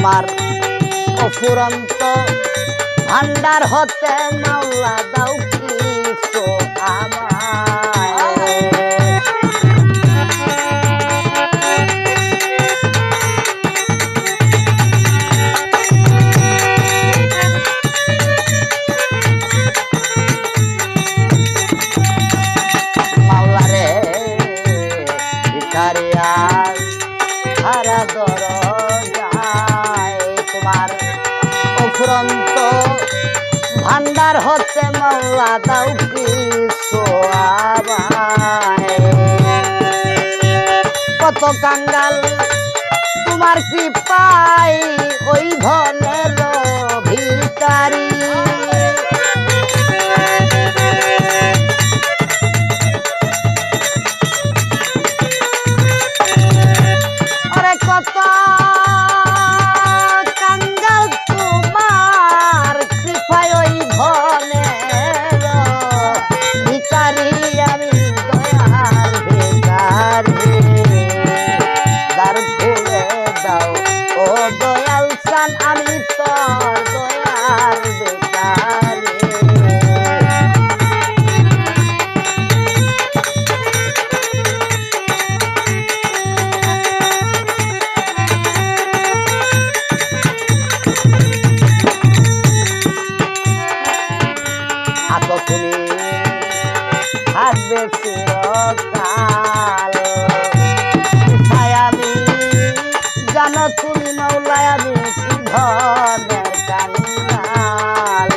তোমার অফুরন্ত ভান্ডার হতে মাওলা দাও কিছু আমায়। মাওলা রে ভিখারিয়া হারা দরজায় তোমার অফুরন্ত ভান্ডার হতে মাওলা দাও কিছু আমায়। কত কাঙ্গাল তোমার কৃপায় ওই ধনের ভিখারি। আরে কত কাঙ্গাল তোমার কৃপায় ওই ধনের ভিখারি। আমি দয়ার ভিখারি, দ্বার খুলে দাও ও দয়াল চান, আমি তোর দয়ার ভিখারি। আতো তুমি থাকবে চিরকাল, তাই আমি জানো তুমি মাওলা আমি কি ধনের কাঙ্গাল।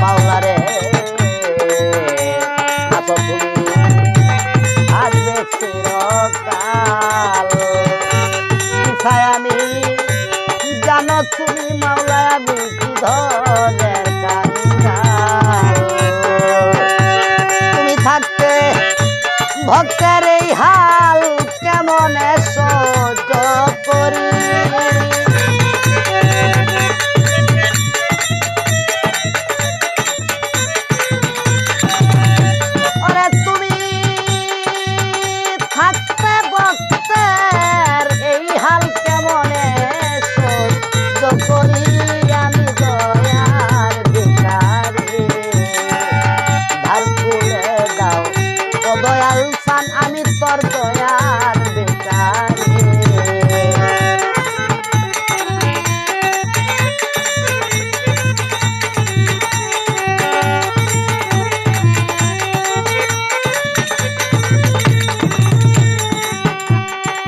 মাওলা রে আতো তুমি থাকবে চিরকাল, তাই আমি জানো তুমি মাওলা আমি কি ধনের কাঙ্গাল। তুমি থাকতে ভক্তের এই হাল কেমনে সহ্য করি। ওরে তুমি থাকতে ভক্তের এই হাল কেমনে সহ্য করি। আমি দয়ার ভিখারি, ধার খুলে দাও ও দয়াল চান, আমি তোর দয়ার ভিখারি।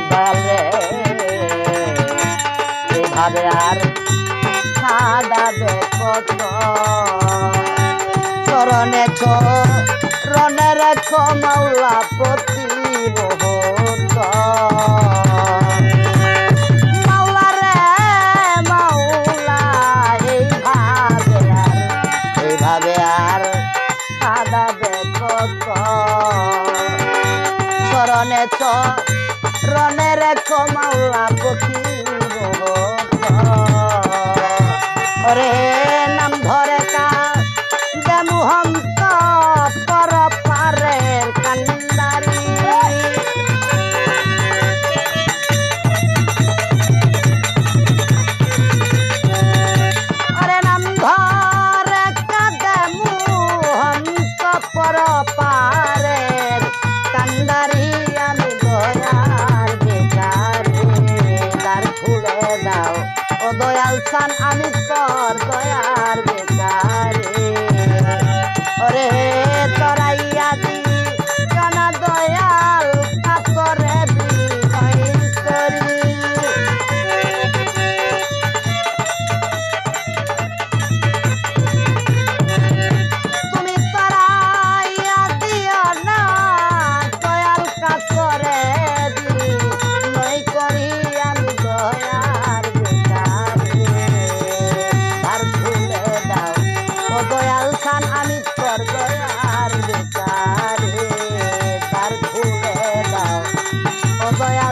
দয়াল রে এভাবে আর কাঁদাবে কত, চরণে চরণে রেখো মাওলা প্রতি মুহূর্ত। মাওলা রে মাওলা এইভাবে আর কাঁদাবে কত, চরণে চরণে রেখো মাওলা প্রতি মুহূর্ত। ওরে নাম ধরে কাঁদে মুহন্ত পর পারের কান্দারি। ওরে নাম ধরে কাঁদে মুহন্ত পর পারের কান্দারি। আমি দয়ার ভিখারি, দ্বার খুলে দাও ও দয়াল চান, আমি তোর দয়ার ভিখারি। ওরে তরাইয়া দি জানা দয়াল কাতরে বিনয় করি। তুমি তরাইয়া দিও না দয়াল কাতরে বিনয় করি। আমি দয়ার ভিখারি, ধার খুলে দাও ও দয়াল চান, আমি তোর দয়ার ভিখারি। ধার খুলে দাও ও দয়াল